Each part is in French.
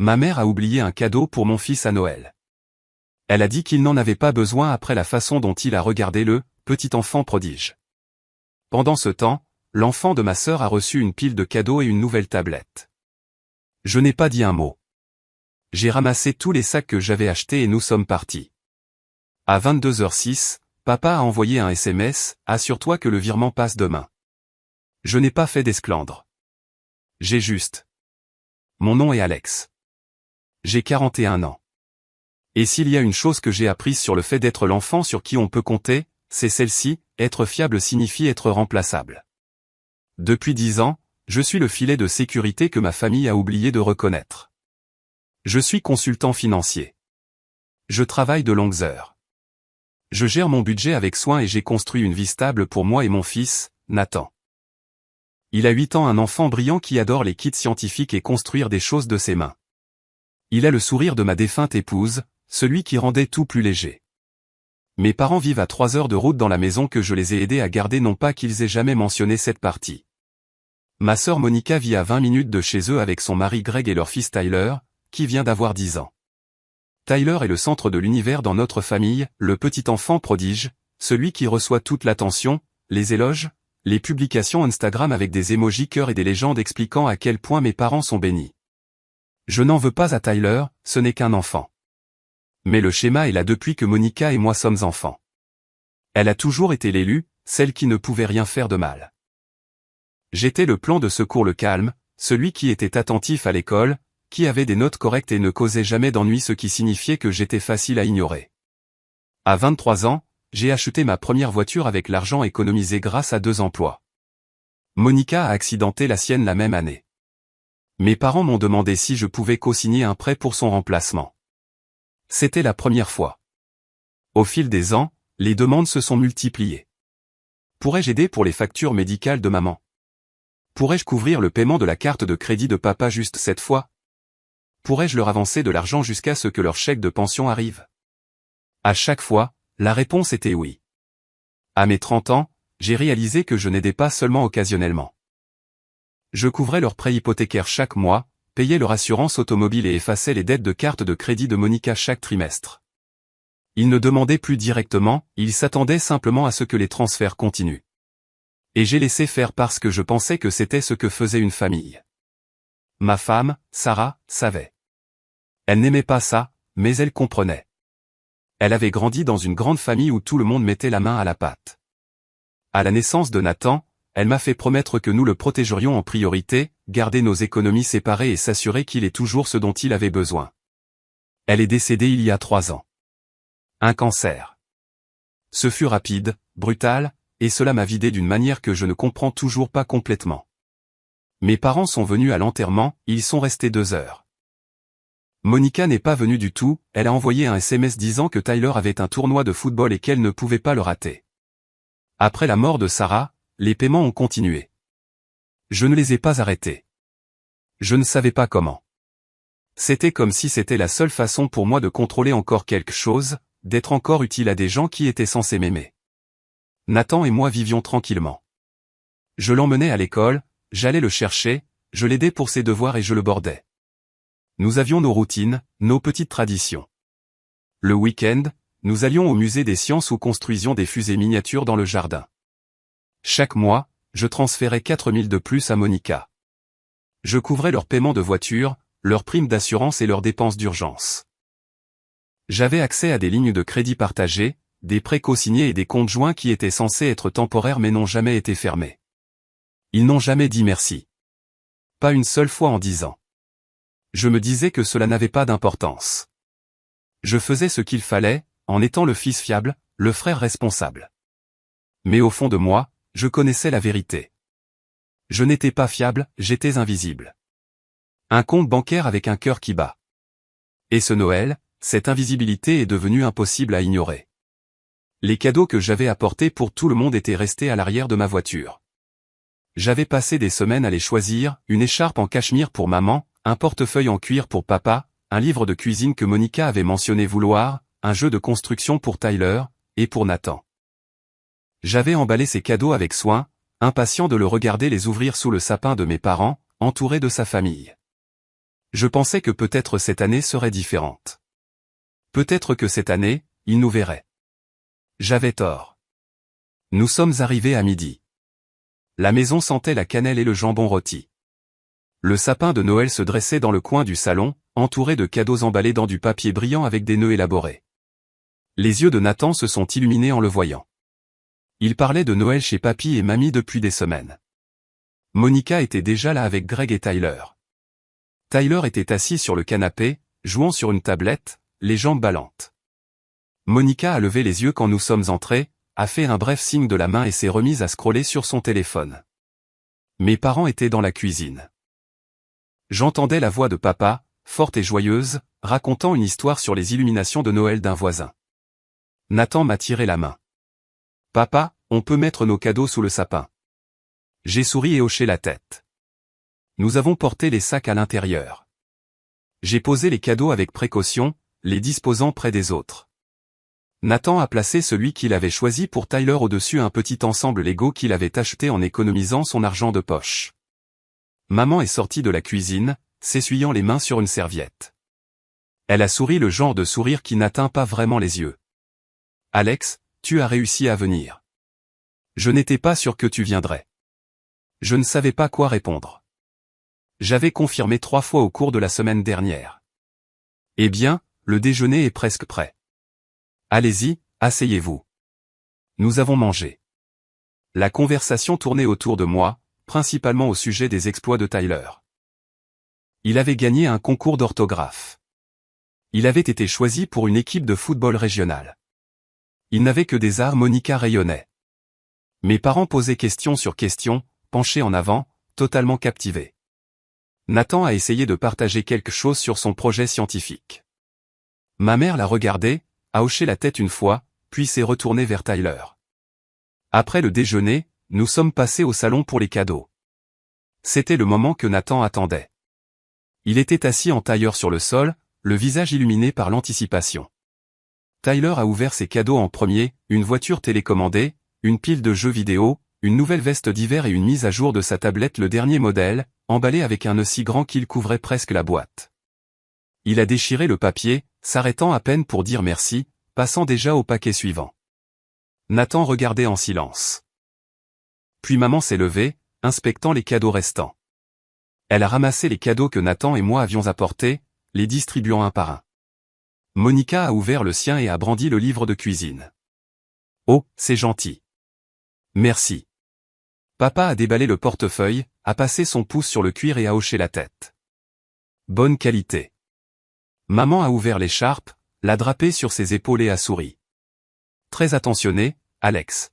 Ma mère a oublié un cadeau pour mon fils à Noël. Elle a dit qu'il n'en avait pas besoin après la façon dont il a regardé le petit enfant prodige. Pendant ce temps, l'enfant de ma sœur a reçu une pile de cadeaux et une nouvelle tablette. Je n'ai pas dit un mot. J'ai ramassé tous les sacs que j'avais achetés et nous sommes partis. À 22h06, papa a envoyé un SMS, « Assure-toi que le virement passe demain. » Je n'ai pas fait d'esclandre. J'ai juste. Mon nom est Alex. J'ai 41 ans. Et s'il y a une chose que j'ai apprise sur le fait d'être l'enfant sur qui on peut compter, c'est celle-ci, être fiable signifie être remplaçable. Depuis 10 ans, je suis le filet de sécurité que ma famille a oublié de reconnaître. Je suis consultant financier. Je travaille de longues heures. Je gère mon budget avec soin et j'ai construit une vie stable pour moi et mon fils, Nathan. Il a 8 ans, un enfant brillant qui adore les kits scientifiques et construire des choses de ses mains. Il a le sourire de ma défunte épouse, celui qui rendait tout plus léger. Mes parents vivent à 3 heures de route dans la maison que je les ai aidés à garder, non pas qu'ils aient jamais mentionné cette partie. Ma sœur Monica vit à 20 minutes de chez eux avec son mari Greg et leur fils Tyler, qui vient d'avoir 10 ans. Tyler est le centre de l'univers dans notre famille, le petit enfant prodige, celui qui reçoit toute l'attention, les éloges, les publications Instagram avec des émojis cœur et des légendes expliquant à quel point mes parents sont bénis. Je n'en veux pas à Tyler, ce n'est qu'un enfant. Mais le schéma est là depuis que Monica et moi sommes enfants. Elle a toujours été l'élue, celle qui ne pouvait rien faire de mal. J'étais le plan de secours, le calme, celui qui était attentif à l'école, qui avait des notes correctes et ne causait jamais d'ennui, ce qui signifiait que j'étais facile à ignorer. À 23 ans, j'ai acheté ma première voiture avec l'argent économisé grâce à 2 emplois. Monica a accidenté la sienne la même année. Mes parents m'ont demandé si je pouvais co-signer un prêt pour son remplacement. C'était la première fois. Au fil des ans, les demandes se sont multipliées. Pourrais-je aider pour les factures médicales de maman? Pourrais-je couvrir le paiement de la carte de crédit de papa juste cette fois? Pourrais-je leur avancer de l'argent jusqu'à ce que leur chèque de pension arrive? À chaque fois, la réponse était oui. À mes 30 ans, j'ai réalisé que je n'aidais pas seulement occasionnellement. Je couvrais leurs prêts hypothécaires chaque mois, payais leur assurance automobile et effaçais les dettes de carte de crédit de Monica chaque trimestre. Ils ne demandaient plus directement, ils s'attendaient simplement à ce que les transferts continuent. Et j'ai laissé faire parce que je pensais que c'était ce que faisait une famille. Ma femme, Sarah, savait. Elle n'aimait pas ça, mais elle comprenait. Elle avait grandi dans une grande famille où tout le monde mettait la main à la pâte. À la naissance de Nathan, elle m'a fait promettre que nous le protégerions en priorité, garder nos économies séparées et s'assurer qu'il ait toujours ce dont il avait besoin. Elle est décédée il y a 3 ans. Un cancer. Ce fut rapide, brutal, et cela m'a vidé d'une manière que je ne comprends toujours pas complètement. Mes parents sont venus à l'enterrement, ils sont restés 2 heures. Monica n'est pas venue du tout, elle a envoyé un SMS disant que Tyler avait un tournoi de football et qu'elle ne pouvait pas le rater. Après la mort de Sarah, les paiements ont continué. Je ne les ai pas arrêtés. Je ne savais pas comment. C'était comme si c'était la seule façon pour moi de contrôler encore quelque chose, d'être encore utile à des gens qui étaient censés m'aimer. Nathan et moi vivions tranquillement. Je l'emmenais à l'école, j'allais le chercher, je l'aidais pour ses devoirs et je le bordais. Nous avions nos routines, nos petites traditions. Le week-end, nous allions au musée des sciences où construisions des fusées miniatures dans le jardin. Chaque mois, je transférais 4 000 de plus à Monica. Je couvrais leurs paiements de voiture, leurs primes d'assurance et leurs dépenses d'urgence. J'avais accès à des lignes de crédit partagées, des prêts co-signés et des comptes joints qui étaient censés être temporaires mais n'ont jamais été fermés. Ils n'ont jamais dit merci. Pas une seule fois en 10 ans. Je me disais que cela n'avait pas d'importance. Je faisais ce qu'il fallait, en étant le fils fiable, le frère responsable. Mais au fond de moi, je connaissais la vérité. Je n'étais pas fiable, j'étais invisible. Un compte bancaire avec un cœur qui bat. Et ce Noël, cette invisibilité est devenue impossible à ignorer. Les cadeaux que j'avais apportés pour tout le monde étaient restés à l'arrière de ma voiture. J'avais passé des semaines à les choisir, une écharpe en cachemire pour maman, un portefeuille en cuir pour papa, un livre de cuisine que Monica avait mentionné vouloir, un jeu de construction pour Tyler, et pour Nathan. J'avais emballé ces cadeaux avec soin, impatient de le regarder les ouvrir sous le sapin de mes parents, entouré de sa famille. Je pensais que peut-être cette année serait différente. Peut-être que cette année, il nous verrait. J'avais tort. Nous sommes arrivés à midi. La maison sentait la cannelle et le jambon rôti. Le sapin de Noël se dressait dans le coin du salon, entouré de cadeaux emballés dans du papier brillant avec des nœuds élaborés. Les yeux de Nathan se sont illuminés en le voyant. Il parlait de Noël chez papy et mamie depuis des semaines. Monica était déjà là avec Greg et Tyler. Tyler était assis sur le canapé, jouant sur une tablette, les jambes ballantes. Monica a levé les yeux quand nous sommes entrés, a fait un bref signe de la main et s'est remise à scroller sur son téléphone. Mes parents étaient dans la cuisine. J'entendais la voix de papa, forte et joyeuse, racontant une histoire sur les illuminations de Noël d'un voisin. Nathan m'a tiré la main. « Papa, on peut mettre nos cadeaux sous le sapin. » J'ai souri et hoché la tête. Nous avons porté les sacs à l'intérieur. J'ai posé les cadeaux avec précaution, les disposant près des autres. Nathan a placé celui qu'il avait choisi pour Tyler au-dessus un petit ensemble Lego qu'il avait acheté en économisant son argent de poche. Maman est sortie de la cuisine, s'essuyant les mains sur une serviette. Elle a souri le genre de sourire qui n'atteint pas vraiment les yeux. « Alex, tu as réussi à venir. Je n'étais pas sûr que tu viendrais. » Je ne savais pas quoi répondre. J'avais confirmé 3 fois au cours de la semaine dernière. « Eh bien, le déjeuner est presque prêt. Allez-y, asseyez-vous. » Nous avons mangé. La conversation tournait autour de moi, principalement au sujet des exploits de Tyler. Il avait gagné un concours d'orthographe. Il avait été choisi pour une équipe de football régionale. Il n'avait que des arts. Monica rayonnait. Mes parents posaient question sur question, penchés en avant, totalement captivés. Nathan a essayé de partager quelque chose sur son projet scientifique. Ma mère l'a regardé, a hoché la tête une fois, puis s'est retournée vers Tyler. Après le déjeuner, nous sommes passés au salon pour les cadeaux. C'était le moment que Nathan attendait. Il était assis en tailleur sur le sol, le visage illuminé par l'anticipation. Tyler a ouvert ses cadeaux en premier, une voiture télécommandée, une pile de jeux vidéo, une nouvelle veste d'hiver et une mise à jour de sa tablette, le dernier modèle, emballé avec un nœud si grand qu'il couvrait presque la boîte. Il a déchiré le papier, s'arrêtant à peine pour dire merci, passant déjà au paquet suivant. Nathan regardait en silence. Puis maman s'est levée, inspectant les cadeaux restants. Elle a ramassé les cadeaux que Nathan et moi avions apportés, les distribuant un par un. Monica a ouvert le sien et a brandi le livre de cuisine. « Oh, c'est gentil. Merci. » Papa a déballé le portefeuille, a passé son pouce sur le cuir et a hoché la tête. « Bonne qualité. » Maman a ouvert l'écharpe, l'a drapée sur ses épaules et a souri. « Très attentionné, Alex. »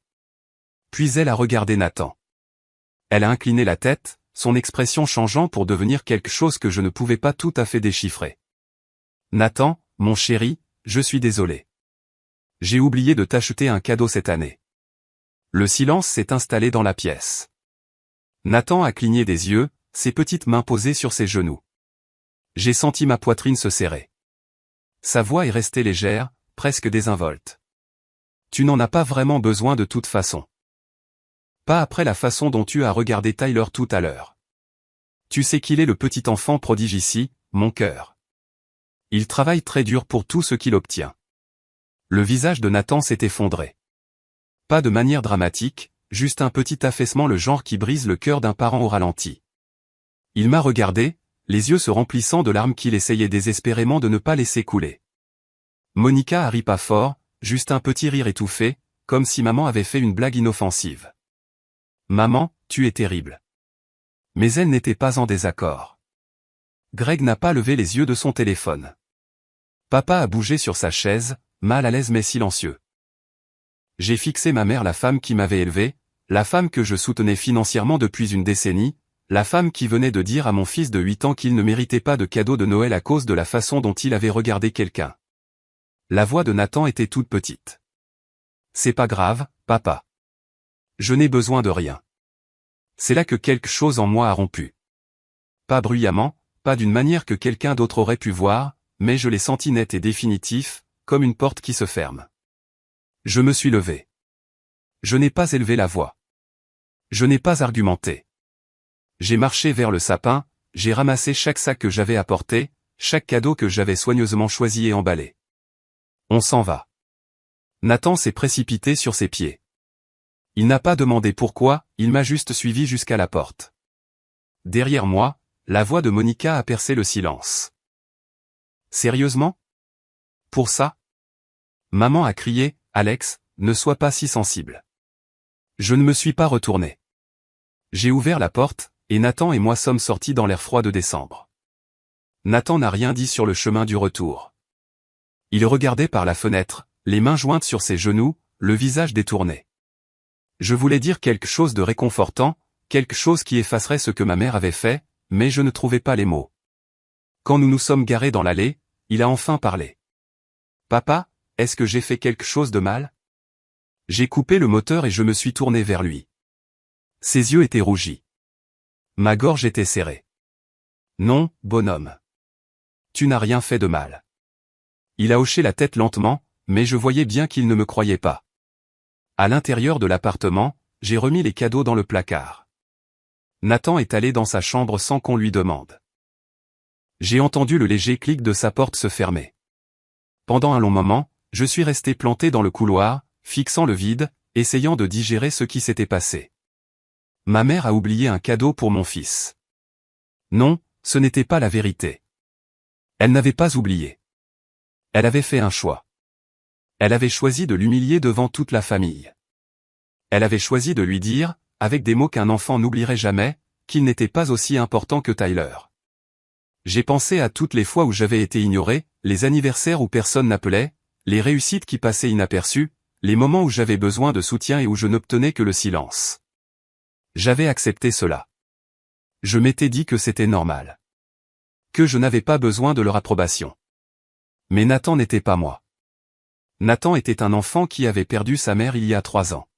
Puis elle a regardé Nathan. Elle a incliné la tête, son expression changeant pour devenir quelque chose que je ne pouvais pas tout à fait déchiffrer. « Nathan, mon chéri, je suis désolé. J'ai oublié de t'acheter un cadeau cette année. » Le silence s'est installé dans la pièce. Nathan a cligné des yeux, ses petites mains posées sur ses genoux. J'ai senti ma poitrine se serrer. Sa voix est restée légère, presque désinvolte. « Tu n'en as pas vraiment besoin de toute façon. Pas après la façon dont tu as regardé Tyler tout à l'heure. Tu sais qu'il est le petit enfant prodige ici, mon cœur. Il travaille très dur pour tout ce qu'il obtient. » Le visage de Nathan s'est effondré. Pas de manière dramatique, juste un petit affaissement, le genre qui brise le cœur d'un parent au ralenti. Il m'a regardé, les yeux se remplissant de larmes qu'il essayait désespérément de ne pas laisser couler. Monica a ri pas fort, juste un petit rire étouffé, comme si maman avait fait une blague inoffensive. « Maman, tu es terrible. » Mais elle n'était pas en désaccord. Greg n'a pas levé les yeux de son téléphone. Papa a bougé sur sa chaise, mal à l'aise mais silencieux. J'ai fixé ma mère, la femme qui m'avait élevé, la femme que je soutenais financièrement depuis une décennie, la femme qui venait de dire à mon fils de 8 ans qu'il ne méritait pas de cadeau de Noël à cause de la façon dont il avait regardé quelqu'un. La voix de Nathan était toute petite. « C'est pas grave, papa. Je n'ai besoin de rien. » C'est là que quelque chose en moi a rompu. Pas bruyamment, pas d'une manière que quelqu'un d'autre aurait pu voir, mais je l'ai senti net et définitif, comme une porte qui se ferme. Je me suis levé. Je n'ai pas élevé la voix. Je n'ai pas argumenté. J'ai marché vers le sapin, j'ai ramassé chaque sac que j'avais apporté, chaque cadeau que j'avais soigneusement choisi et emballé. On s'en va. Nathan s'est précipité sur ses pieds. Il n'a pas demandé pourquoi, il m'a juste suivi jusqu'à la porte. Derrière moi, la voix de Monica a percé le silence. Sérieusement? Pour ça? Maman a crié, Alex, ne sois pas si sensible. Je ne me suis pas retourné. J'ai ouvert la porte, et Nathan et moi sommes sortis dans l'air froid de décembre. Nathan n'a rien dit sur le chemin du retour. Il regardait par la fenêtre, les mains jointes sur ses genoux, le visage détourné. Je voulais dire quelque chose de réconfortant, quelque chose qui effacerait ce que ma mère avait fait, mais je ne trouvais pas les mots. Quand nous nous sommes garés dans l'allée, il a enfin parlé. Papa, est-ce que j'ai fait quelque chose de mal? J'ai coupé le moteur et je me suis tourné vers lui. Ses yeux étaient rougis. Ma gorge était serrée. Non, bonhomme. Tu n'as rien fait de mal. Il a hoché la tête lentement, mais je voyais bien qu'il ne me croyait pas. À l'intérieur de l'appartement, j'ai remis les cadeaux dans le placard. Nathan est allé dans sa chambre sans qu'on lui demande. J'ai entendu le léger clic de sa porte se fermer. Pendant un long moment, je suis resté planté dans le couloir, fixant le vide, essayant de digérer ce qui s'était passé. Ma mère a oublié un cadeau pour mon fils. Non, ce n'était pas la vérité. Elle n'avait pas oublié. Elle avait fait un choix. Elle avait choisi de l'humilier devant toute la famille. Elle avait choisi de lui dire, avec des mots qu'un enfant n'oublierait jamais, qu'il n'était pas aussi important que Tyler. J'ai pensé à toutes les fois où j'avais été ignoré, les anniversaires où personne n'appelait, les réussites qui passaient inaperçues, les moments où j'avais besoin de soutien et où je n'obtenais que le silence. J'avais accepté cela. Je m'étais dit que c'était normal. Que je n'avais pas besoin de leur approbation. Mais Nathan n'était pas moi. Nathan était un enfant qui avait perdu sa mère il y a 3 ans.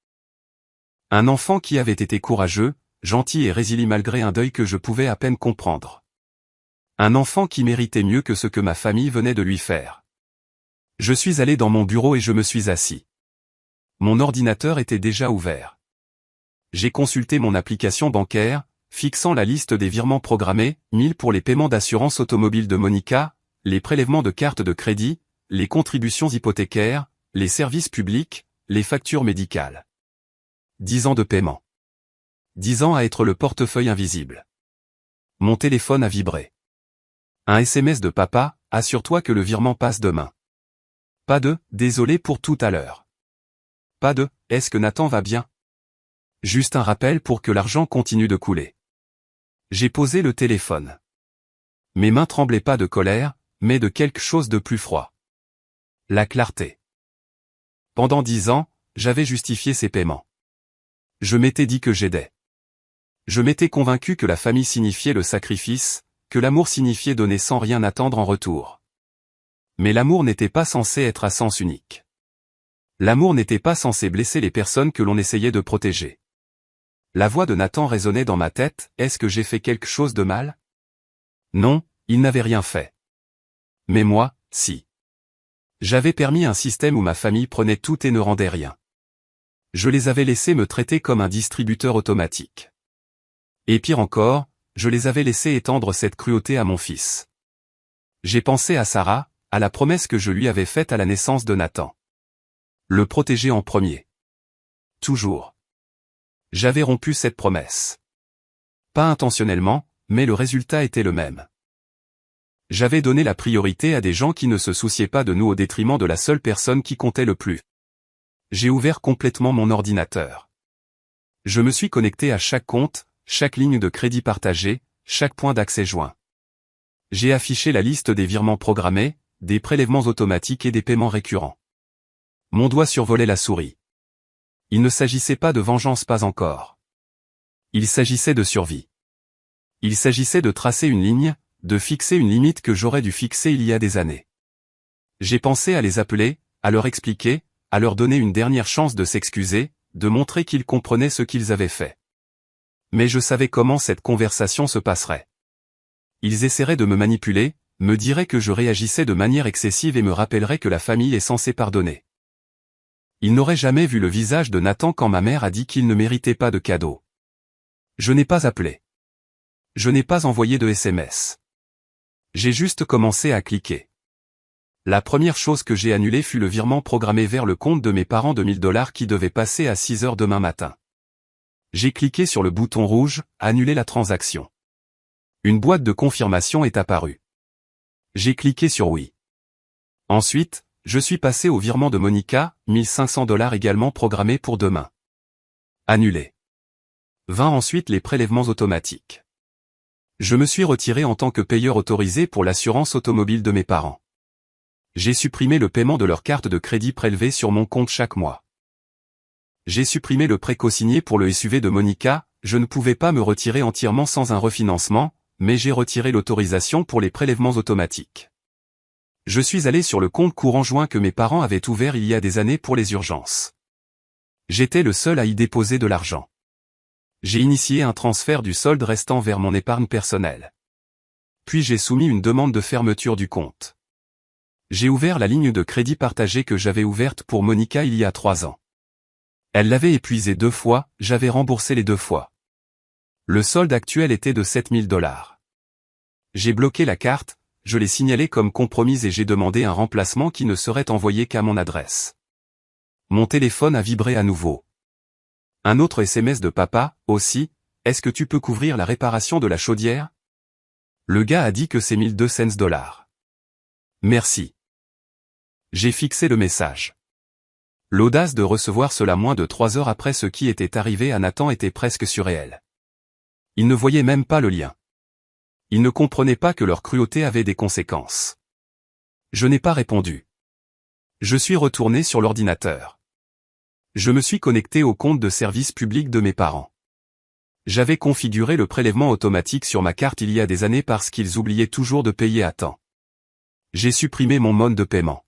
Un enfant qui avait été courageux, gentil et résilient malgré un deuil que je pouvais à peine comprendre. Un enfant qui méritait mieux que ce que ma famille venait de lui faire. Je suis allé dans mon bureau et je me suis assis. Mon ordinateur était déjà ouvert. J'ai consulté mon application bancaire, fixant la liste des virements programmés, 1000 pour les paiements d'assurance automobile de Monica, les prélèvements de cartes de crédit, les contributions hypothécaires, les services publics, les factures médicales. 10 ans de paiement. 10 ans à être le portefeuille invisible. Mon téléphone a vibré. Un SMS de papa, assure-toi que le virement passe demain. Pas de, désolé pour tout à l'heure. Pas de, est-ce que Nathan va bien? Juste un rappel pour que l'argent continue de couler. J'ai posé le téléphone. Mes mains tremblaient pas de colère, mais de quelque chose de plus froid. La clarté. Pendant 10 ans, j'avais justifié ces paiements. Je m'étais dit que j'aidais. Je m'étais convaincu que la famille signifiait le sacrifice, que l'amour signifiait donner sans rien attendre en retour. Mais l'amour n'était pas censé être à sens unique. L'amour n'était pas censé blesser les personnes que l'on essayait de protéger. La voix de Nathan résonnait dans ma tête, est-ce que j'ai fait quelque chose de mal? Non, il n'avait rien fait. Mais moi, si. J'avais permis un système où ma famille prenait tout et ne rendait rien. Je les avais laissés me traiter comme un distributeur automatique. Et pire encore, je les avais laissés étendre cette cruauté à mon fils. J'ai pensé à Sarah, à la promesse que je lui avais faite à la naissance de Nathan. Le protéger en premier. Toujours. J'avais rompu cette promesse. Pas intentionnellement, mais le résultat était le même. J'avais donné la priorité à des gens qui ne se souciaient pas de nous au détriment de la seule personne qui comptait le plus. J'ai ouvert complètement mon ordinateur. Je me suis connecté à chaque compte, chaque ligne de crédit partagée, chaque point d'accès joint. J'ai affiché la liste des virements programmés, des prélèvements automatiques et des paiements récurrents. Mon doigt survolait la souris. Il ne s'agissait pas de vengeance, pas encore. Il s'agissait de survie. Il s'agissait de tracer une ligne, de fixer une limite que j'aurais dû fixer il y a des années. J'ai pensé à les appeler, à leur expliquer, à leur donner une dernière chance de s'excuser, de montrer qu'ils comprenaient ce qu'ils avaient fait. Mais je savais comment cette conversation se passerait. Ils essaieraient de me manipuler, me diraient que je réagissais de manière excessive et me rappelleraient que la famille est censée pardonner. Ils n'auraient jamais vu le visage de Nathan quand ma mère a dit qu'il ne méritait pas de cadeau. Je n'ai pas appelé. Je n'ai pas envoyé de SMS. J'ai juste commencé à cliquer. La première chose que j'ai annulée fut le virement programmé vers le compte de mes parents de 1000 $ qui devait passer à 6 heures demain matin. J'ai cliqué sur le bouton rouge « Annuler la transaction ». Une boîte de confirmation est apparue. J'ai cliqué sur oui. Ensuite, je suis passé au virement de Monica, 1500 $ également programmé pour demain. Annulé. Vint ensuite les prélèvements automatiques. Je me suis retiré en tant que payeur autorisé pour l'assurance automobile de mes parents. J'ai supprimé le paiement de leur carte de crédit prélevée sur mon compte chaque mois. J'ai supprimé le prêt cosigné pour le SUV de Monica, je ne pouvais pas me retirer entièrement sans un refinancement, mais j'ai retiré l'autorisation pour les prélèvements automatiques. Je suis allé sur le compte courant joint que mes parents avaient ouvert il y a des années pour les urgences. J'étais le seul à y déposer de l'argent. J'ai initié un transfert du solde restant vers mon épargne personnelle. Puis j'ai soumis une demande de fermeture du compte. J'ai ouvert la ligne de crédit partagée que j'avais ouverte pour Monica il y a 3 ans. Elle l'avait épuisée 2 fois, j'avais remboursé les 2 fois. Le solde actuel était de 7000 $. J'ai bloqué la carte, je l'ai signalée comme compromise et j'ai demandé un remplacement qui ne serait envoyé qu'à mon adresse. Mon téléphone a vibré à nouveau. Un autre SMS de papa, aussi, « Est-ce que tu peux couvrir la réparation de la chaudière ?» Le gars a dit que c'est 1200 $. Merci. J'ai fixé le message. L'audace de recevoir cela moins de 3 heures après ce qui était arrivé à Nathan était presque surréel. Il ne voyait même pas le lien. Il ne comprenait pas que leur cruauté avait des conséquences. Je n'ai pas répondu. Je suis retourné sur l'ordinateur. Je me suis connecté au compte de service public de mes parents. J'avais configuré le prélèvement automatique sur ma carte il y a des années parce qu'ils oubliaient toujours de payer à temps. J'ai supprimé mon mode de paiement.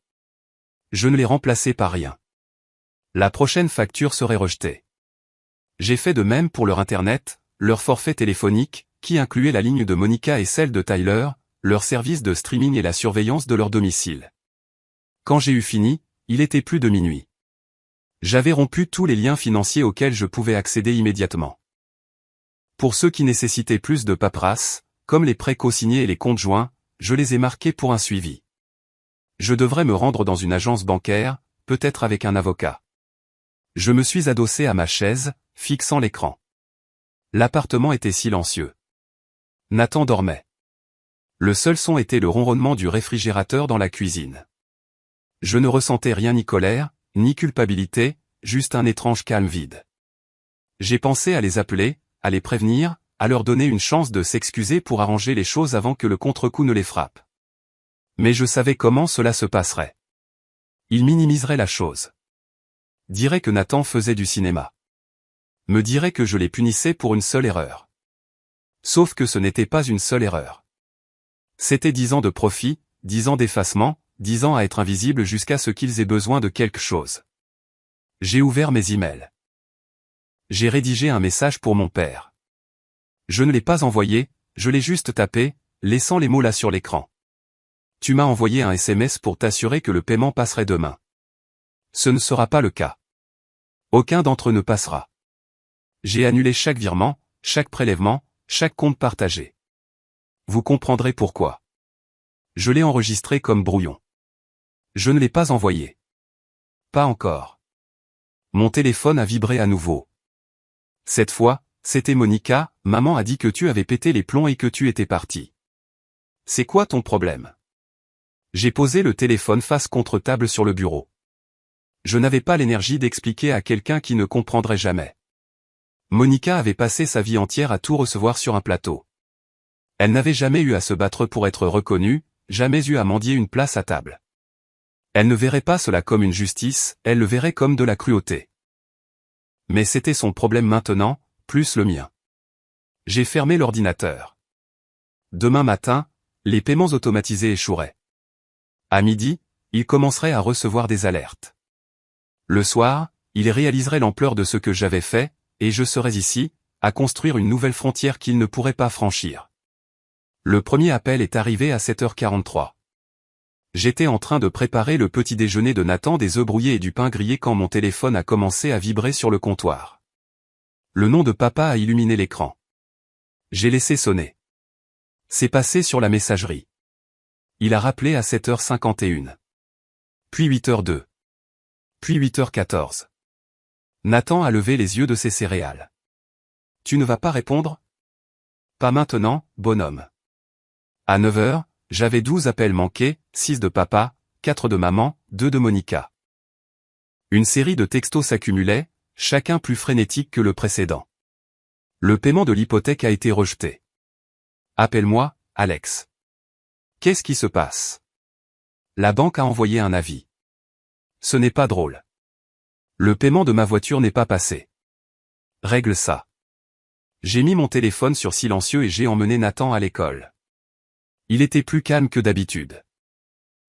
Je ne l'ai remplacé par rien. La prochaine facture serait rejetée. J'ai fait de même pour leur Internet, leur forfait téléphonique, qui incluait la ligne de Monica et celle de Tyler, leur service de streaming et la surveillance de leur domicile. Quand j'ai eu fini, il était plus de minuit. J'avais rompu tous les liens financiers auxquels je pouvais accéder immédiatement. Pour ceux qui nécessitaient plus de paperasse, comme les prêts cosignés et les comptes joints, je les ai marqués pour un suivi. Je devrais me rendre dans une agence bancaire, peut-être avec un avocat. Je me suis adossé à ma chaise, fixant l'écran. L'appartement était silencieux. Nathan dormait. Le seul son était le ronronnement du réfrigérateur dans la cuisine. Je ne ressentais rien ni colère, ni culpabilité, juste un étrange calme vide. J'ai pensé à les appeler, à les prévenir, à leur donner une chance de s'excuser pour arranger les choses avant que le contre-coup ne les frappe. Mais je savais comment cela se passerait. Ils minimiseraient la chose. Diraient que Nathan faisait du cinéma. Me diraient que je les punissais pour une seule erreur. Sauf que ce n'était pas une seule erreur. C'était 10 ans de profit, 10 ans d'effacement, 10 ans à être invisible jusqu'à ce qu'ils aient besoin de quelque chose. J'ai ouvert mes emails. J'ai rédigé un message pour mon père. Je ne l'ai pas envoyé, je l'ai juste tapé, laissant les mots là sur l'écran. Tu m'as envoyé un SMS pour t'assurer que le paiement passerait demain. Ce ne sera pas le cas. Aucun d'entre eux ne passera. J'ai annulé chaque virement, chaque prélèvement, chaque compte partagé. Vous comprendrez pourquoi. Je l'ai enregistré comme brouillon. Je ne l'ai pas envoyé. Pas encore. Mon téléphone a vibré à nouveau. Cette fois, c'était Monica, maman a dit que tu avais pété les plombs et que tu étais parti. C'est quoi ton problème? J'ai posé le téléphone face contre table sur le bureau. Je n'avais pas l'énergie d'expliquer à quelqu'un qui ne comprendrait jamais. Monica avait passé sa vie entière à tout recevoir sur un plateau. Elle n'avait jamais eu à se battre pour être reconnue, jamais eu à mendier une place à table. Elle ne verrait pas cela comme une justice, elle le verrait comme de la cruauté. Mais c'était son problème maintenant, plus le mien. J'ai fermé l'ordinateur. Demain matin, les paiements automatisés échoueraient. À midi, il commencerait à recevoir des alertes. Le soir, il réaliserait l'ampleur de ce que j'avais fait, et je serais ici, à construire une nouvelle frontière qu'il ne pourrait pas franchir. Le premier appel est arrivé à 7h43. J'étais en train de préparer le petit déjeuner de Nathan, des œufs brouillés et du pain grillé quand mon téléphone a commencé à vibrer sur le comptoir. Le nom de papa a illuminé l'écran. J'ai laissé sonner. C'est passé sur la messagerie. Il a rappelé à 7h51. Puis 8h02. Puis 8h14. Nathan a levé les yeux de ses céréales. Tu ne vas pas répondre? Pas maintenant, bonhomme. À 9h, j'avais 12 appels manqués, 6 de papa, 4 de maman, 2 de Monica. Une série de textos s'accumulait, chacun plus frénétique que le précédent. Le paiement de l'hypothèque a été rejeté. Appelle-moi, Alex. Qu'est-ce qui se passe? La banque a envoyé un avis. Ce n'est pas drôle. Le paiement de ma voiture n'est pas passé. Règle ça. J'ai mis mon téléphone sur silencieux et j'ai emmené Nathan à l'école. Il était plus calme que d'habitude.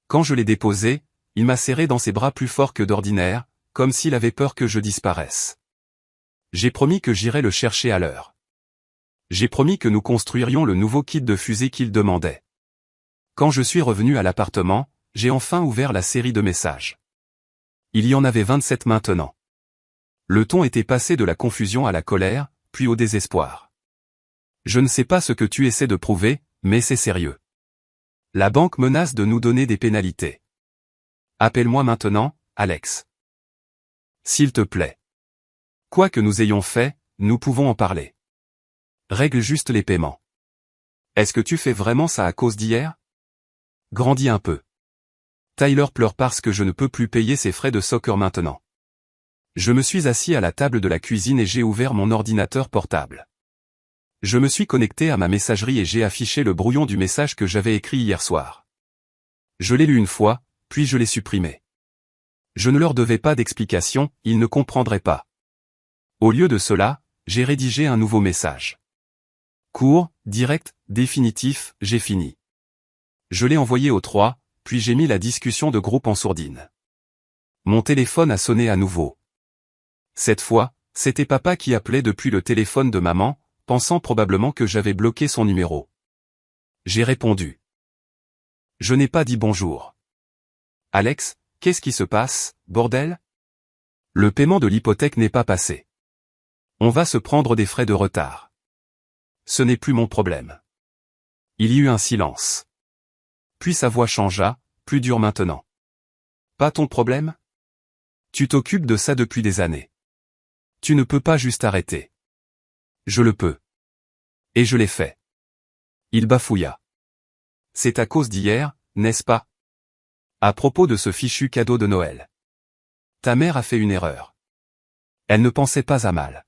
Quand je l'ai déposé, il m'a serré dans ses bras plus fort que d'ordinaire, comme s'il avait peur que je disparaisse. J'ai promis que j'irais le chercher à l'heure. J'ai promis que nous construirions le nouveau kit de fusée qu'il demandait. Quand je suis revenu à l'appartement, j'ai enfin ouvert la série de messages. Il y en avait 27 maintenant. Le ton était passé de la confusion à la colère, puis au désespoir. Je ne sais pas ce que tu essaies de prouver, mais c'est sérieux. La banque menace de nous donner des pénalités. Appelle-moi maintenant, Alex. S'il te plaît. Quoi que nous ayons fait, nous pouvons en parler. Règle juste les paiements. Est-ce que tu fais vraiment ça à cause d'hier? Grandis un peu. Tyler pleure parce que je ne peux plus payer ses frais de soccer maintenant. Je me suis assis à la table de la cuisine et j'ai ouvert mon ordinateur portable. Je me suis connecté à ma messagerie et j'ai affiché le brouillon du message que j'avais écrit hier soir. Je l'ai lu une fois, puis je l'ai supprimé. Je ne leur devais pas d'explication, ils ne comprendraient pas. Au lieu de cela, j'ai rédigé un nouveau message. Court, direct, définitif, j'ai fini. Je l'ai envoyé aux 3, puis j'ai mis la discussion de groupe en sourdine. Mon téléphone a sonné à nouveau. Cette fois, c'était papa qui appelait depuis le téléphone de maman, pensant probablement que j'avais bloqué son numéro. J'ai répondu. Je n'ai pas dit bonjour. Alex, qu'est-ce qui se passe, bordel? Le paiement de l'hypothèque n'est pas passé. On va se prendre des frais de retard. Ce n'est plus mon problème. Il y eut un silence. Puis sa voix changea, plus dure maintenant. Pas ton problème? Tu t'occupes de ça depuis des années. Tu ne peux pas juste arrêter. Je le peux. Et je l'ai fait. Il bafouilla. C'est à cause d'hier, n'est-ce pas? À propos de ce fichu cadeau de Noël. Ta mère a fait une erreur. Elle ne pensait pas à mal.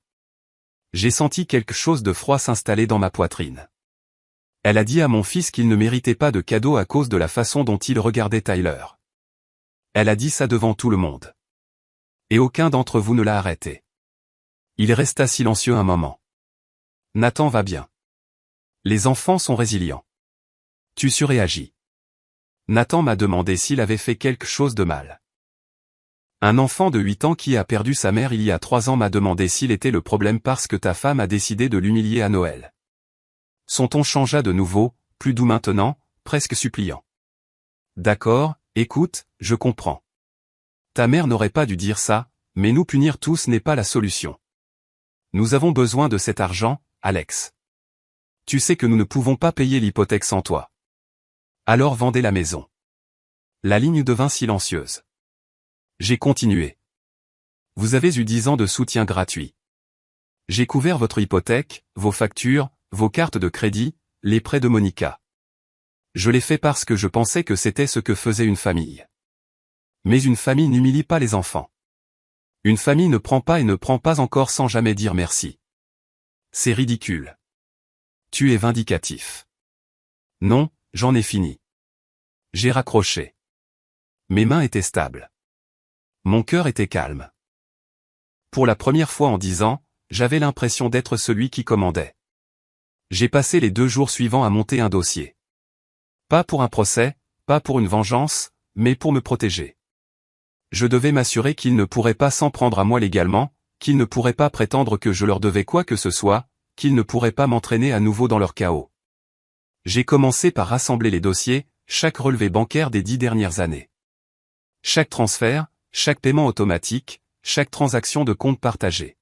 J'ai senti quelque chose de froid s'installer dans ma poitrine. Elle a dit à mon fils qu'il ne méritait pas de cadeau à cause de la façon dont il regardait Tyler. Elle a dit ça devant tout le monde. Et aucun d'entre vous ne l'a arrêté. Il resta silencieux un moment. Nathan va bien. Les enfants sont résilients. Tu surréagis. Nathan m'a demandé s'il avait fait quelque chose de mal. Un enfant de 8 ans qui a perdu sa mère il y a 3 ans m'a demandé s'il était le problème parce que ta femme a décidé de l'humilier à Noël. Son ton changea de nouveau, plus doux maintenant, presque suppliant. D'accord, écoute, je comprends. Ta mère n'aurait pas dû dire ça, mais nous punir tous n'est pas la solution. Nous avons besoin de cet argent, Alex. Tu sais que nous ne pouvons pas payer l'hypothèque sans toi. Alors vendez la maison. La ligne devint silencieuse. J'ai continué. Vous avez eu 10 ans de soutien gratuit. J'ai couvert votre hypothèque, vos factures, vos cartes de crédit, les prêts de Monica. Je l'ai fait parce que je pensais que c'était ce que faisait une famille. Mais une famille n'humilie pas les enfants. Une famille ne prend pas et ne prend pas encore sans jamais dire merci. C'est ridicule. Tu es vindicatif. Non, j'en ai fini. J'ai raccroché. Mes mains étaient stables. Mon cœur était calme. Pour la première fois en 10 ans, j'avais l'impression d'être celui qui commandait. J'ai passé les 2 jours suivants à monter un dossier. Pas pour un procès, pas pour une vengeance, mais pour me protéger. Je devais m'assurer qu'ils ne pourraient pas s'en prendre à moi légalement, qu'ils ne pourraient pas prétendre que je leur devais quoi que ce soit, qu'ils ne pourraient pas m'entraîner à nouveau dans leur chaos. J'ai commencé par rassembler les dossiers, chaque relevé bancaire des 10 dernières années. Chaque transfert, chaque paiement automatique, chaque transaction de compte partagé.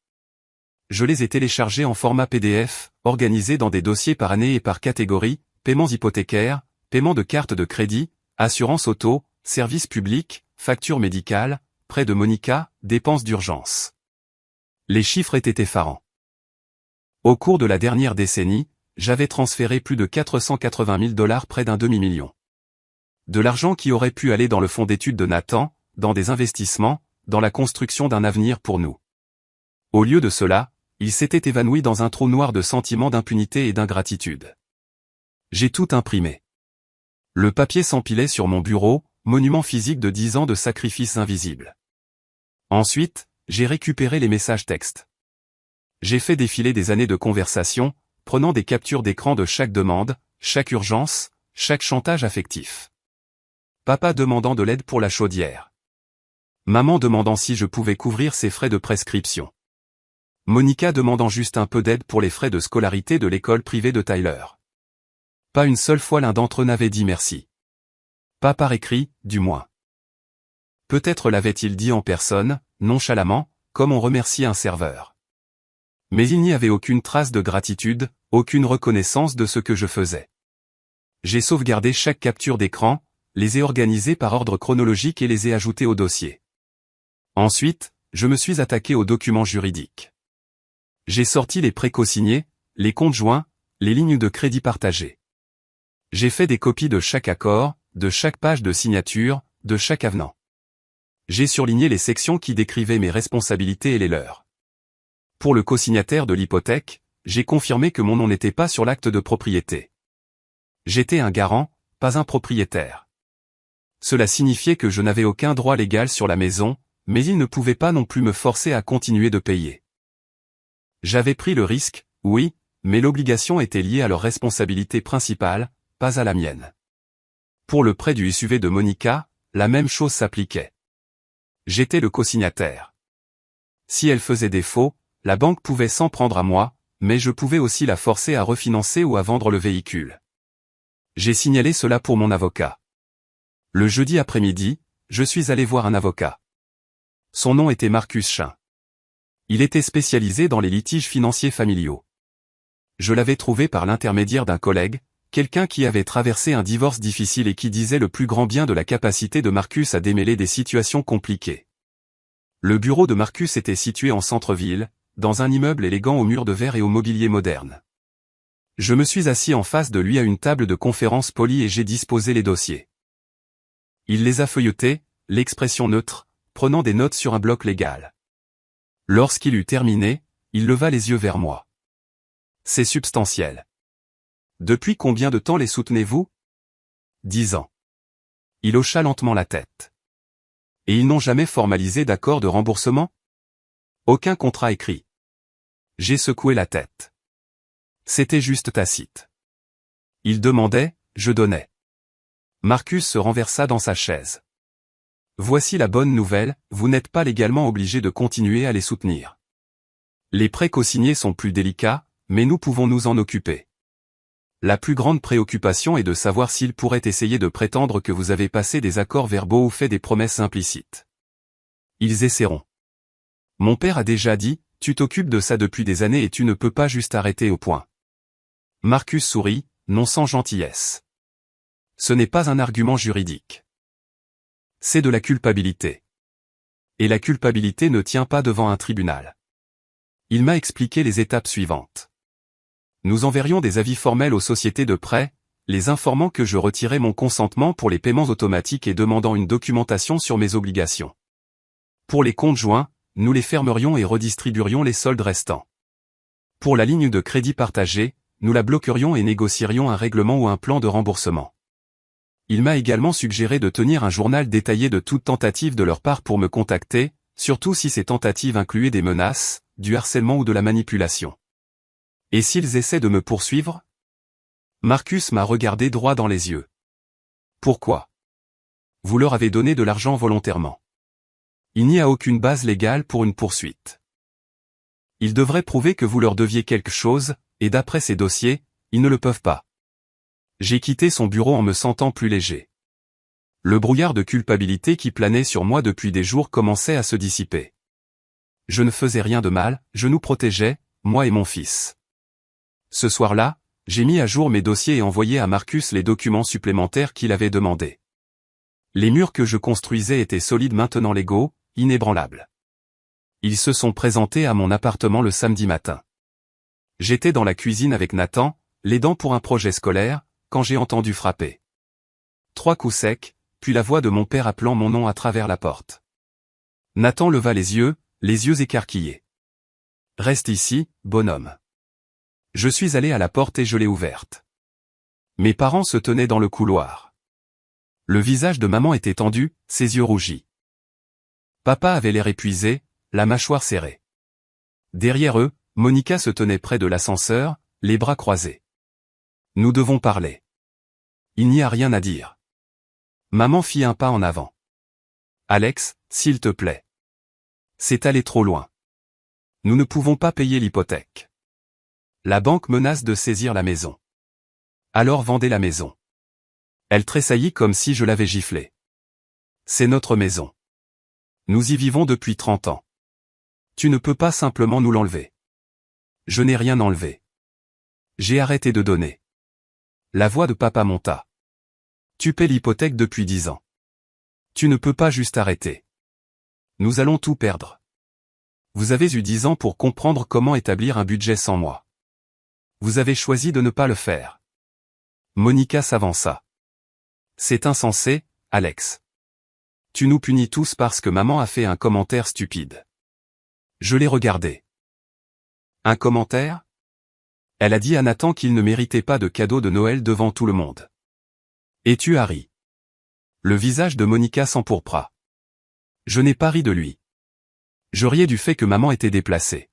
Je les ai téléchargés en format PDF, organisés dans des dossiers par année et par catégorie, paiements hypothécaires, paiement de cartes de crédit, assurance auto, services publics, factures médicales, prêts de Monica, dépenses d'urgence. Les chiffres étaient effarants. Au cours de la dernière décennie, j'avais transféré plus de 480 000 $, près d'un demi-million. De l'argent qui aurait pu aller dans le fonds d'études de Nathan, dans des investissements, dans la construction d'un avenir pour nous. Au lieu de cela, il s'était évanoui dans un trou noir de sentiments d'impunité et d'ingratitude. J'ai tout imprimé. Le papier s'empilait sur mon bureau, monument physique de 10 ans de sacrifices invisibles. Ensuite, j'ai récupéré les messages textes. J'ai fait défiler des années de conversation, prenant des captures d'écran de chaque demande, chaque urgence, chaque chantage affectif. Papa demandant de l'aide pour la chaudière. Maman demandant si je pouvais couvrir ses frais de prescription. Monica demandant juste un peu d'aide pour les frais de scolarité de l'école privée de Tyler. Pas une seule fois l'un d'entre eux n'avait dit merci. Pas par écrit, du moins. Peut-être l'avait-il dit en personne, nonchalamment, comme on remercie un serveur. Mais il n'y avait aucune trace de gratitude, aucune reconnaissance de ce que je faisais. J'ai sauvegardé chaque capture d'écran, les ai organisées par ordre chronologique et les ai ajoutées au dossier. Ensuite, je me suis attaqué aux documents juridiques. J'ai sorti les prêts cosignés, les comptes joints, les lignes de crédit partagées. J'ai fait des copies de chaque accord, de chaque page de signature, de chaque avenant. J'ai surligné les sections qui décrivaient mes responsabilités et les leurs. Pour le cosignataire de l'hypothèque, j'ai confirmé que mon nom n'était pas sur l'acte de propriété. J'étais un garant, pas un propriétaire. Cela signifiait que je n'avais aucun droit légal sur la maison, mais il ne pouvait pas non plus me forcer à continuer de payer. J'avais pris le risque, oui, mais l'obligation était liée à leur responsabilité principale, pas à la mienne. Pour le prêt du SUV de Monica, la même chose s'appliquait. J'étais le cosignataire. Si elle faisait défaut, la banque pouvait s'en prendre à moi, mais je pouvais aussi la forcer à refinancer ou à vendre le véhicule. J'ai signalé cela pour mon avocat. Le jeudi après-midi, je suis allé voir un avocat. Son nom était Marcus Chin. Il était spécialisé dans les litiges financiers familiaux. Je l'avais trouvé par l'intermédiaire d'un collègue, quelqu'un qui avait traversé un divorce difficile et qui disait le plus grand bien de la capacité de Marcus à démêler des situations compliquées. Le bureau de Marcus était situé en centre-ville, dans un immeuble élégant aux murs de verre et au mobilier moderne. Je me suis assis en face de lui à une table de conférence polie et j'ai disposé les dossiers. Il les a feuilletés, l'expression neutre, prenant des notes sur un bloc légal. Lorsqu'il eut terminé, il leva les yeux vers moi. C'est substantiel. Depuis combien de temps les soutenez-vous ? 10 ans. Il hocha lentement la tête. Et ils n'ont jamais formalisé d'accord de remboursement ? Aucun contrat écrit. J'ai secoué la tête. C'était juste tacite. Il demandait, je donnais. Marcus se renversa dans sa chaise. Voici la bonne nouvelle, vous n'êtes pas légalement obligé de continuer à les soutenir. Les prêts cosignés sont plus délicats, mais nous pouvons nous en occuper. La plus grande préoccupation est de savoir s'ils pourraient essayer de prétendre que vous avez passé des accords verbaux ou fait des promesses implicites. Ils essaieront. Mon père a déjà dit, tu t'occupes de ça depuis des années et tu ne peux pas juste arrêter au point. Marcus sourit, non sans gentillesse. Ce n'est pas un argument juridique. C'est de la culpabilité. Et la culpabilité ne tient pas devant un tribunal. Il m'a expliqué les étapes suivantes. Nous enverrions des avis formels aux sociétés de prêt, les informant que je retirais mon consentement pour les paiements automatiques et demandant une documentation sur mes obligations. Pour les comptes joints, nous les fermerions et redistribuerions les soldes restants. Pour la ligne de crédit partagée, nous la bloquerions et négocierions un règlement ou un plan de remboursement. Il m'a également suggéré de tenir un journal détaillé de toute tentative de leur part pour me contacter, surtout si ces tentatives incluaient des menaces, du harcèlement ou de la manipulation. Et s'ils essaient de me poursuivre ? Marcus m'a regardé droit dans les yeux. Pourquoi ? Vous leur avez donné de l'argent volontairement. Il n'y a aucune base légale pour une poursuite. Ils devraient prouver que vous leur deviez quelque chose, et d'après ces dossiers, ils ne le peuvent pas. J'ai quitté son bureau en me sentant plus léger. Le brouillard de culpabilité qui planait sur moi depuis des jours commençait à se dissiper. Je ne faisais rien de mal, je nous protégeais, moi et mon fils. Ce soir-là, J'ai mis à jour mes dossiers et envoyé à Marcus les documents supplémentaires qu'il avait demandés. Les murs que je construisais étaient solides maintenant légaux, inébranlables. Ils se sont présentés à mon appartement le samedi matin. J'étais dans la cuisine avec Nathan, l'aidant pour un projet scolaire, quand j'ai entendu frapper. 3 coups secs, puis la voix de mon père appelant mon nom à travers la porte. Nathan leva les yeux écarquillés. « Reste ici, bonhomme. » Je suis allé à la porte et je l'ai ouverte. Mes parents se tenaient dans le couloir. Le visage de maman était tendu, ses yeux rougis. Papa avait l'air épuisé, la mâchoire serrée. Derrière eux, Monica se tenait près de l'ascenseur, les bras croisés. « Nous devons parler. » Il n'y a rien à dire. Maman fit un pas en avant. « Alex, s'il te plaît. C'est allé trop loin. Nous ne pouvons pas payer l'hypothèque. La banque menace de saisir la maison. Alors vendez la maison. » Elle tressaillit comme si je l'avais giflée. « C'est notre maison. Nous y vivons depuis 30 ans. Tu ne peux pas simplement nous l'enlever. » Je n'ai rien enlevé. J'ai arrêté de donner. La voix de papa monta. « Tu paies l'hypothèque depuis 10 ans. Tu ne peux pas juste arrêter. Nous allons tout perdre. Vous avez eu 10 ans pour comprendre comment établir un budget sans moi. Vous avez choisi de ne pas le faire. » Monica s'avança. « C'est insensé, Alex. Tu nous punis tous parce que maman a fait un commentaire stupide. » Je l'ai regardé. « Un commentaire ? Elle a dit à Nathan qu'il ne méritait pas de cadeau de Noël devant tout le monde. Et tu as ri. » Le visage de Monica s'empourpra. Je n'ai pas ri de lui. Je riais du fait que maman était déplacée.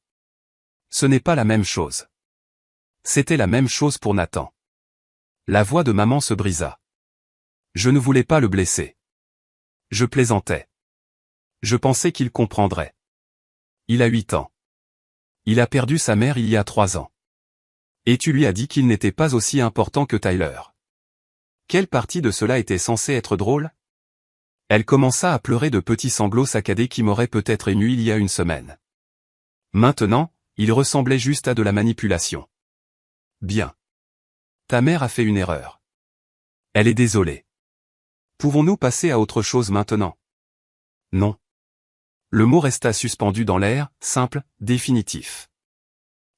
Ce n'est pas la même chose. C'était la même chose pour Nathan. La voix de maman se brisa. Je ne voulais pas le blesser. Je plaisantais. Je pensais qu'il comprendrait. Il a 8 ans. Il a perdu sa mère il y a 3 ans. Et tu lui as dit qu'il n'était pas aussi important que Tyler. Quelle partie de cela était censée être drôle ? Elle commença à pleurer de petits sanglots saccadés qui m'auraient peut-être ému il y a une semaine. Maintenant, il ressemblait juste à de la manipulation. Bien. Ta mère a fait une erreur. Elle est désolée. Pouvons-nous passer à autre chose maintenant ? Non. Le mot resta suspendu dans l'air, simple, définitif.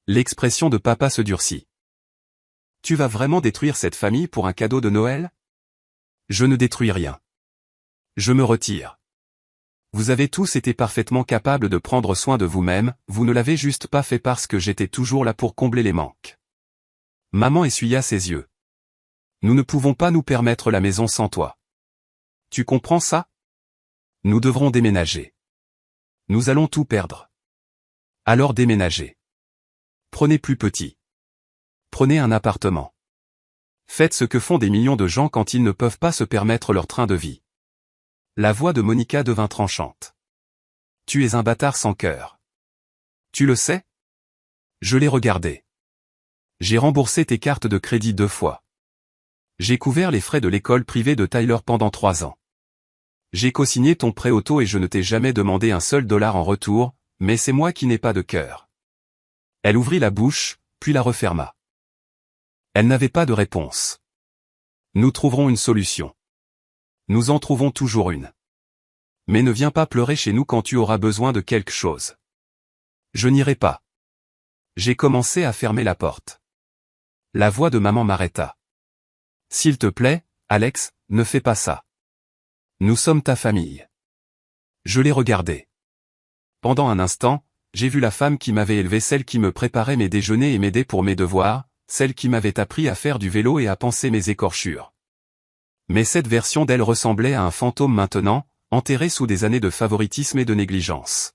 L'expression de papa se durcit. Tu vas vraiment détruire cette famille pour un cadeau de Noël ? Je ne détruis rien. Je me retire. Vous avez tous été parfaitement capables de prendre soin de vous-même, vous ne l'avez juste pas fait parce que j'étais toujours là pour combler les manques. Maman essuya ses yeux. Nous ne pouvons pas nous permettre la maison sans toi. Tu comprends ça ? Nous devrons déménager. Nous allons tout perdre. Alors déménagez. Prenez plus petit. Prenez un appartement. Faites ce que font des millions de gens quand ils ne peuvent pas se permettre leur train de vie. La voix de Monica devint tranchante. Tu es un bâtard sans cœur. Tu le sais ? Je l'ai regardé. J'ai remboursé tes cartes de crédit 2 fois. J'ai couvert les frais de l'école privée de Tyler pendant 3 ans. J'ai co-signé ton prêt auto et je ne t'ai jamais demandé un seul dollar en retour, mais c'est moi qui n'ai pas de cœur. Elle ouvrit la bouche, puis la referma. Elle n'avait pas de réponse. Nous trouverons une solution. Nous en trouvons toujours une. Mais ne viens pas pleurer chez nous quand tu auras besoin de quelque chose. Je n'irai pas. J'ai commencé à fermer la porte. La voix de maman m'arrêta. S'il te plaît, Alex, ne fais pas ça. Nous sommes ta famille. Je l'ai regardé. Pendant un instant, j'ai vu la femme qui m'avait élevé, celle qui me préparait mes déjeuners et m'aidait pour mes devoirs, celle qui m'avait appris à faire du vélo et à panser mes écorchures. Mais cette version d'elle ressemblait à un fantôme maintenant, enterré sous des années de favoritisme et de négligence.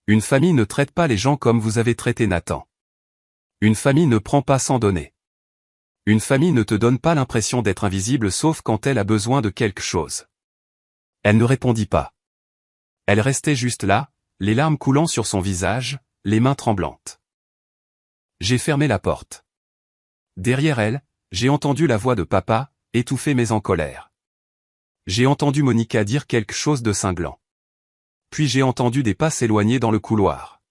Une famille ne traite pas les gens comme vous avez traité Nathan. Une famille ne prend pas sans donner. Une famille ne te donne pas l'impression d'être invisible sauf quand elle a besoin de quelque chose. Elle ne répondit pas. Elle restait juste là, les larmes coulant sur son visage, les mains tremblantes. J'ai fermé la porte. Derrière elle, j'ai entendu la voix de papa, étouffée mais en colère. J'ai entendu Monica dire quelque chose de cinglant. Puis j'ai entendu des pas s'éloigner dans le couloir.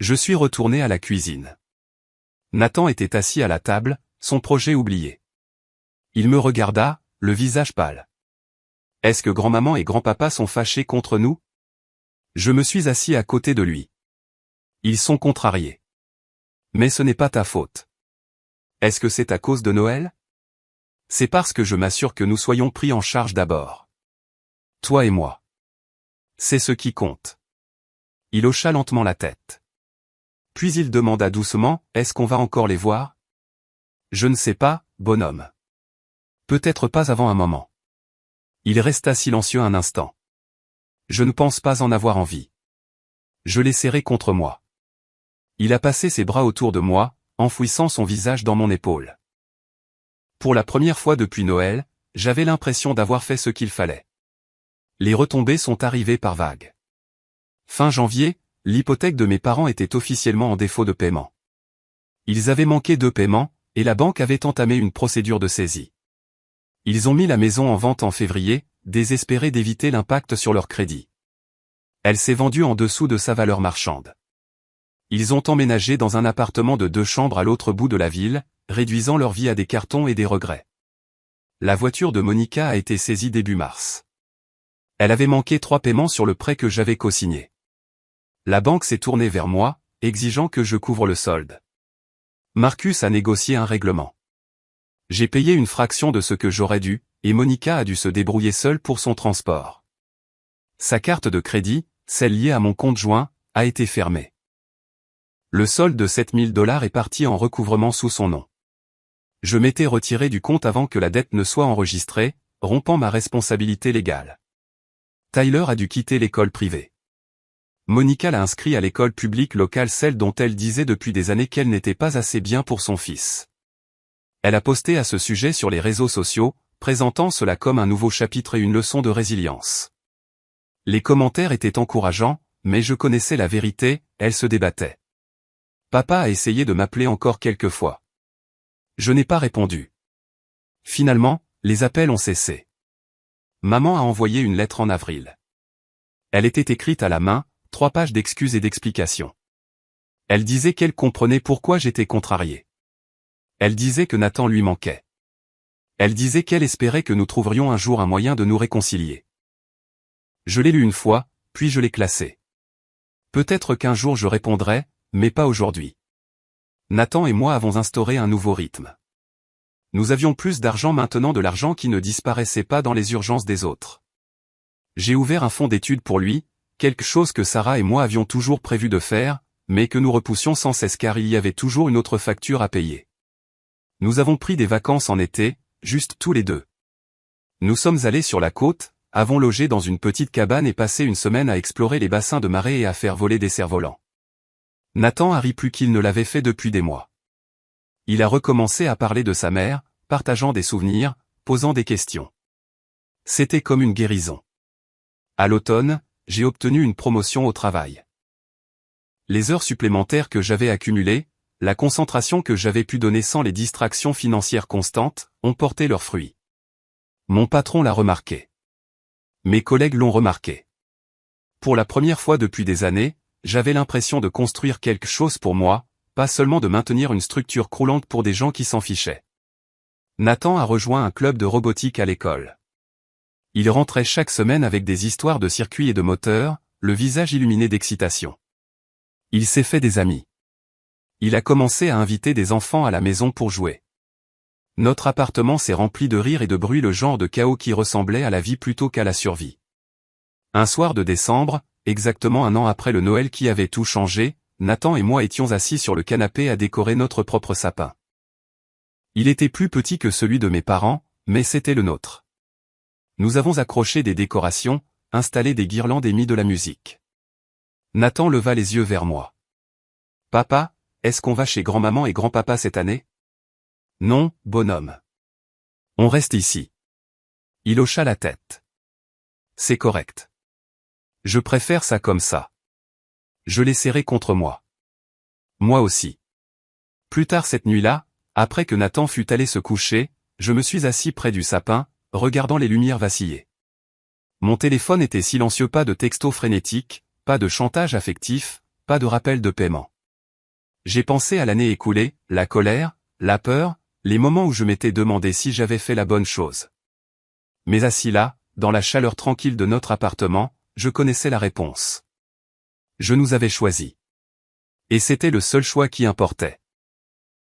Je suis retourné à la cuisine. Nathan était assis à la table, son projet oublié. Il me regarda, le visage pâle. Est-ce que grand-maman et grand-papa sont fâchés contre nous? Je me suis assis à côté de lui. Ils sont contrariés. Mais ce n'est pas ta faute. Est-ce que c'est à cause de Noël? C'est parce que je m'assure que nous soyons pris en charge d'abord. Toi et moi. C'est ce qui compte. Il hocha lentement la tête. Puis il demanda doucement, est-ce qu'on va encore les voir? Je ne sais pas, bonhomme. Peut-être pas avant un moment. Il resta silencieux un instant. Je ne pense pas en avoir envie. Je les serrai contre moi. Il a passé ses bras autour de moi, enfouissant son visage dans mon épaule. Pour la première fois depuis Noël, j'avais l'impression d'avoir fait ce qu'il fallait. Les retombées sont arrivées par vagues. Fin janvier, l'hypothèque de mes parents était officiellement en défaut de paiement. Ils avaient manqué 2 paiements, et la banque avait entamé une procédure de saisie. Ils ont mis la maison en vente en février, désespérés d'éviter l'impact sur leur crédit. Elle s'est vendue en dessous de sa valeur marchande. Ils ont emménagé dans un appartement de 2 chambres à l'autre bout de la ville, réduisant leur vie à des cartons et des regrets. La voiture de Monica a été saisie début mars. Elle avait manqué 3 paiements sur le prêt que j'avais co-signé. La banque s'est tournée vers moi, exigeant que je couvre le solde. Marcus a négocié un règlement. J'ai payé une fraction de ce que j'aurais dû, et Monica a dû se débrouiller seule pour son transport. Sa carte de crédit, celle liée à mon compte joint, a été fermée. Le solde de $7 000 est parti en recouvrement sous son nom. Je m'étais retiré du compte avant que la dette ne soit enregistrée, rompant ma responsabilité légale. Tyler a dû quitter l'école privée. Monica l'a inscrit à l'école publique locale, celle dont elle disait depuis des années qu'elle n'était pas assez bien pour son fils. Elle a posté à ce sujet sur les réseaux sociaux, présentant cela comme un nouveau chapitre et une leçon de résilience. Les commentaires étaient encourageants, mais je connaissais la vérité, elle se débattait. Papa a essayé de m'appeler encore quelques fois. Je n'ai pas répondu. Finalement, les appels ont cessé. Maman a envoyé une lettre en avril. Elle était écrite à la main, 3 pages d'excuses et d'explications. Elle disait qu'elle comprenait pourquoi j'étais contrarié. Elle disait que Nathan lui manquait. Elle disait qu'elle espérait que nous trouverions un jour un moyen de nous réconcilier. Je l'ai lu une fois, puis je l'ai classé. Peut-être qu'un jour je répondrai, mais pas aujourd'hui. Nathan et moi avons instauré un nouveau rythme. Nous avions plus d'argent maintenant, de l'argent qui ne disparaissait pas dans les urgences des autres. J'ai ouvert un fonds d'études pour lui, quelque chose que Sarah et moi avions toujours prévu de faire, mais que nous repoussions sans cesse car il y avait toujours une autre facture à payer. Nous avons pris des vacances en été, juste tous les 2. Nous sommes allés sur la côte, avons logé dans une petite cabane et passé une semaine à explorer les bassins de marée et à faire voler des cerfs-volants. Nathan a ri plus qu'il ne l'avait fait depuis des mois. Il a recommencé à parler de sa mère, partageant des souvenirs, posant des questions. C'était comme une guérison. À l'automne, j'ai obtenu une promotion au travail. Les heures supplémentaires que j'avais accumulées, la concentration que j'avais pu donner sans les distractions financières constantes, ont porté leurs fruits. Mon patron l'a remarqué. Mes collègues l'ont remarqué. Pour la première fois depuis des années, j'avais l'impression de construire quelque chose pour moi, pas seulement de maintenir une structure croulante pour des gens qui s'en fichaient. Nathan a rejoint un club de robotique à l'école. Il rentrait chaque semaine avec des histoires de circuits et de moteurs, le visage illuminé d'excitation. Il s'est fait des amis. Il a commencé à inviter des enfants à la maison pour jouer. Notre appartement s'est rempli de rires et de bruit, le genre de chaos qui ressemblait à la vie plutôt qu'à la survie. Un soir de décembre, exactement un an après le Noël qui avait tout changé, Nathan et moi étions assis sur le canapé à décorer notre propre sapin. Il était plus petit que celui de mes parents, mais c'était le nôtre. Nous avons accroché des décorations, installé des guirlandes et mis de la musique. Nathan leva les yeux vers moi. « Papa, est-ce qu'on va chez grand-maman et grand-papa cette année ? » « Non, bonhomme. On reste ici. » Il hocha la tête. « C'est correct. Je préfère ça comme ça. » Je l'ai serré contre moi. Moi aussi. Plus tard cette nuit-là, après que Nathan fut allé se coucher, je me suis assis près du sapin, regardant les lumières vaciller. Mon téléphone était silencieux, pas de textos frénétiques, pas de chantage affectif, pas de rappel de paiement. J'ai pensé à l'année écoulée, la colère, la peur, les moments où je m'étais demandé si j'avais fait la bonne chose. Mais assis là, dans la chaleur tranquille de notre appartement, je connaissais la réponse. Je nous avais choisis. Et c'était le seul choix qui importait.